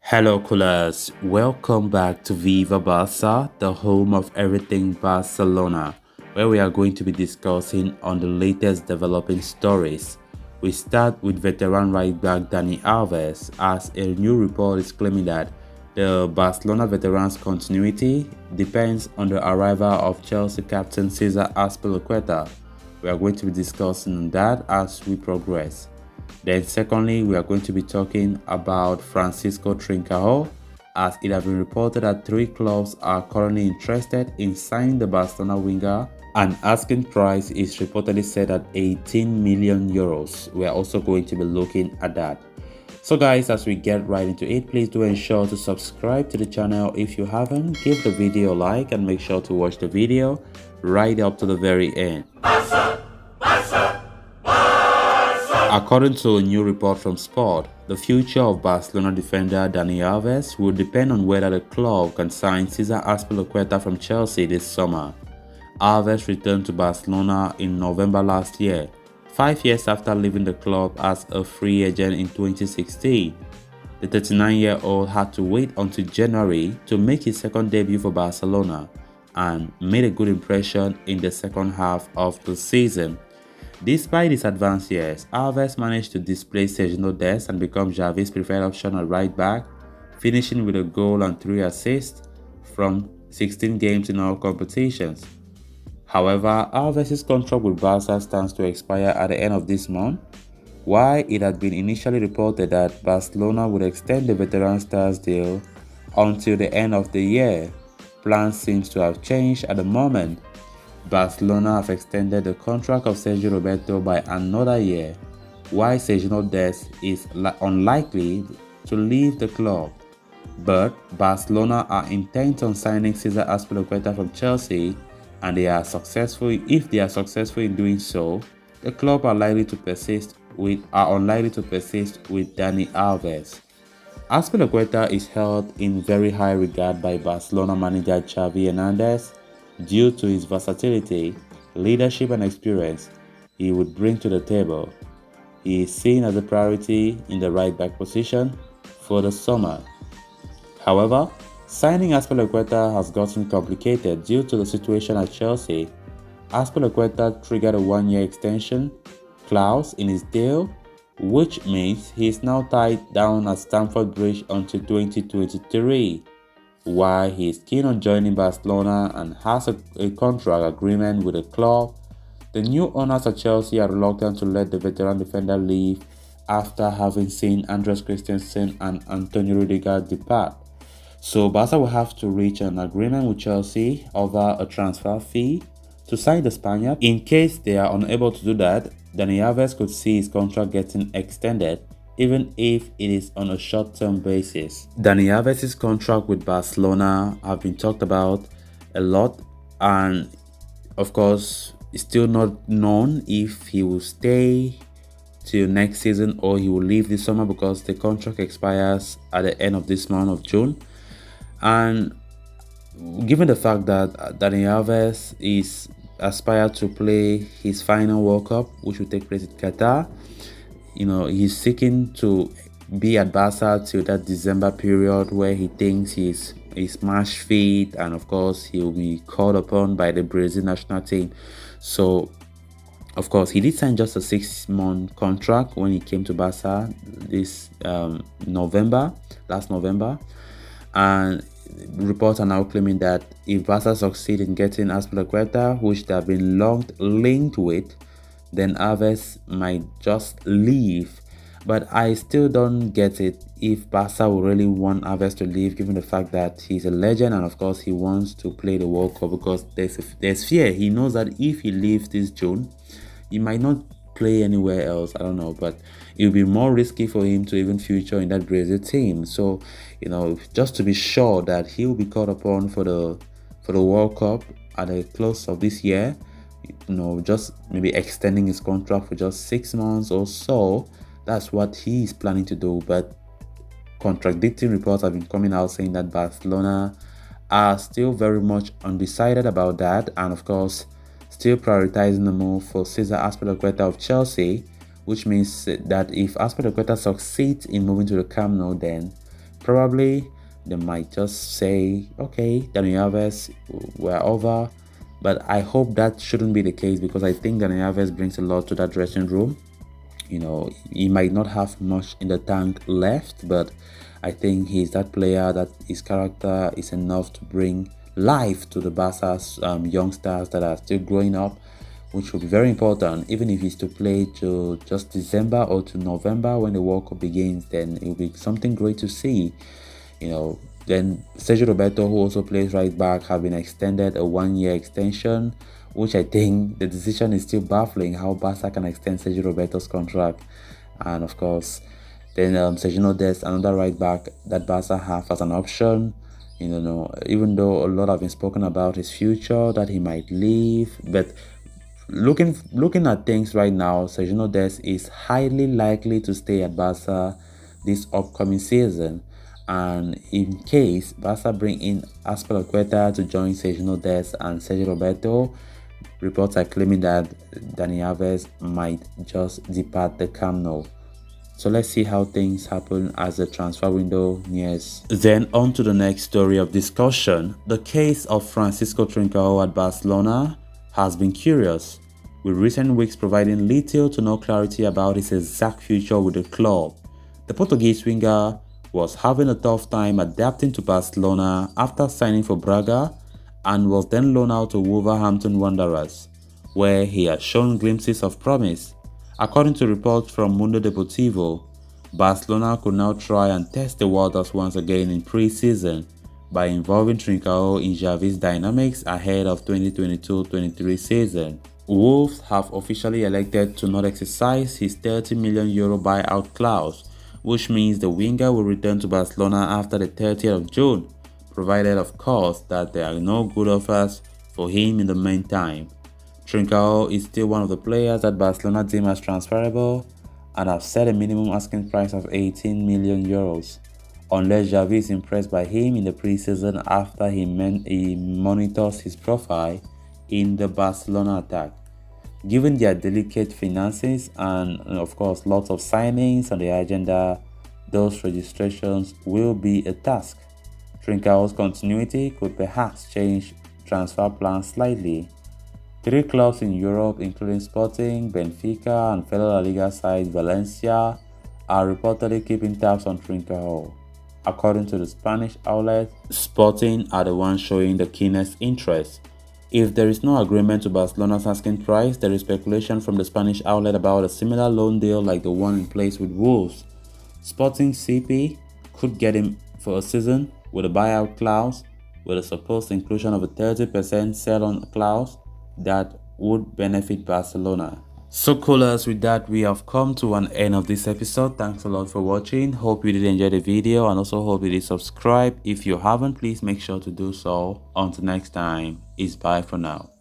Hello coolers, welcome back to Viva Barça, the home of everything Barcelona, where we are going to be discussing on the latest developing stories. We start with veteran right back Dani Alves, as a new report is claiming that the Barcelona veteran's continuity depends on the arrival of Chelsea captain Cesar Azpilicueta. We are going to be discussing that as we progress. Then secondly, we are going to be talking about Francisco Trincao, as it has been reported that three clubs are currently interested in signing the Barcelona winger. An asking price is reportedly set at 18 million euros. We are also going to be looking at that. So guys, as we get right into it, please do ensure to subscribe to the channel if you haven't. Give the video a like and make sure to watch the video right up to the very end. According to a new report from Sport, the future of Barcelona defender Dani Alves will depend on whether the club can sign Cesar Azpilicueta from Chelsea this summer. Alves returned to Barcelona in November last year, 5 years after leaving the club as a free agent in 2016. The 39-year-old had to wait until January to make his second debut for Barcelona and made a good impression in the second half of the season. Despite his advanced years, Alves managed to displace Sergio Dest and become Xavi's preferred option at right back, finishing with a goal and 3 assists from 16 games in all competitions. However, Alves' contract with Barca stands to expire at the end of this month. While it had been initially reported that Barcelona would extend the veteran star's deal until the end of the year, plans seem to have changed at the moment. Barcelona have extended the contract of Sergio Roberto by another year, while Sergio Dest is unlikely to leave the club. But Barcelona are intent on signing Cesar Azpilicueta from Chelsea, and if they are successful in doing so, the club are unlikely to persist with Dani Alves. Azpilicueta is held in very high regard by Barcelona manager Xavi Hernandez due to his versatility, leadership and experience he would bring to the table. He is seen as a priority in the right-back position for the summer. However, signing Azpilicueta has gotten complicated due to the situation at Chelsea. Azpilicueta triggered a one-year extension clause in his deal, which means he is now tied down at Stamford Bridge until 2023. While he is keen on joining Barcelona and has a contract agreement with the club, the new owners at Chelsea are reluctant to let the veteran defender leave after having seen Andreas Christensen and Antonio Rudiger depart. So Barca will have to reach an agreement with Chelsea over a transfer fee to sign the Spaniard. In case they are unable to do that, Dani Alves could see his contract getting extended, even if it is on a short-term basis. Dani Alves' contract with Barcelona have been talked about a lot, and of course it's still not known if he will stay till next season or he will leave this summer, because the contract expires at the end of this month of June. And given the fact that Dani Alves is aspired to play his final World Cup, which will take place in Qatar, he's seeking to be at Barca till that December period where he thinks he's match fit, and of course he will be called upon by the Brazil national team. So of course he did sign just a 6-month contract when he came to Barca this last November, and reports are now claiming that if Barca succeed in getting Azpilicueta, which they have been long linked with, then Alves might just leave. But I still don't get it if Barca will really want Alves to leave, given the fact that he's a legend and of course he wants to play the World Cup, because there's fear. He knows that if he leaves this June, he might not play anywhere else. I don't know, but it will be more risky for him to even feature in that Brazil team. So just to be sure that he will be called upon for the World Cup at the close of this year, just maybe extending his contract for just 6 months or so. That's what he is planning to do. But contradicting reports have been coming out saying that Barcelona are still very much undecided about that, and of course still prioritizing the move for Cesar Azpilicueta of Chelsea, which means that if Azpilicueta succeeds in moving to the Camp Nou, then Probably they might just say, okay, Dani Alves, we're over. But I hope that shouldn't be the case, because I think Dani Alves brings a lot to that dressing room. He might not have much in the tank left, but I think he's that player that his character is enough to bring life to the Barca's youngsters that are still growing up, which will be very important. Even if he's to play to just December or to November when the World Cup begins, then it will be something great to see. Then Sergio Roberto, who also plays right back, have been extended a 1-year extension, which I think the decision is still baffling, how Barca can extend Sergio Roberto's contract. And of course, then Sergio Dest, another right back that Barca have as an option. Even though a lot have been spoken about his future, that he might leave, but looking at things right now, Sergio Dest is highly likely to stay at Barca this upcoming season. And in case Barca bring in Azpilicueta to join Sergio Dest and Sergio Roberto, reports are claiming that Dani Alves might just depart the Camp Nou. So let's see how things happen as the transfer window nears. Then on to the next story of discussion. The case of Francisco Trincao at Barcelona has been curious, with recent weeks providing little to no clarity about his exact future with the club. The Portuguese winger was having a tough time adapting to Barcelona after signing for Braga, and was then loaned out to Wolverhampton Wanderers, where he had shown glimpses of promise. According to reports from Mundo Deportivo, Barcelona could now try and test the waters once again in pre-season by involving Trincao in Xavi's dynamics ahead of 2022-23 season. Wolves have officially elected to not exercise his €30 million buyout clause, which means the winger will return to Barcelona after the 30th of June, provided of course that there are no good offers for him in the meantime. Trincao is still one of the players that Barcelona deem as transferable and have set a minimum asking price of €18 million, unless Xavi is impressed by him in the preseason after he monitors his profile in the Barcelona attack. Given their delicate finances and of course lots of signings on the agenda, those registrations will be a task. Trincao's continuity could perhaps change transfer plans slightly. 3 clubs in Europe, including Sporting, Benfica, and fellow La Liga side Valencia, are reportedly keeping tabs on Trincao. According to the Spanish outlet, Sporting are the ones showing the keenest interest. If there is no agreement to Barcelona's asking price, there is speculation from the Spanish outlet about a similar loan deal like the one in place with Wolves. Sporting CP could get him for a season with a buyout clause, with a supposed inclusion of a 30% sell-on clause that would benefit Barcelona. So coolers, with that we have come to an end of this episode. Thanks a lot for watching. Hope you did enjoy the video, and also hope you did subscribe. If you haven't, please make sure to do so. Until next time, it's bye for now.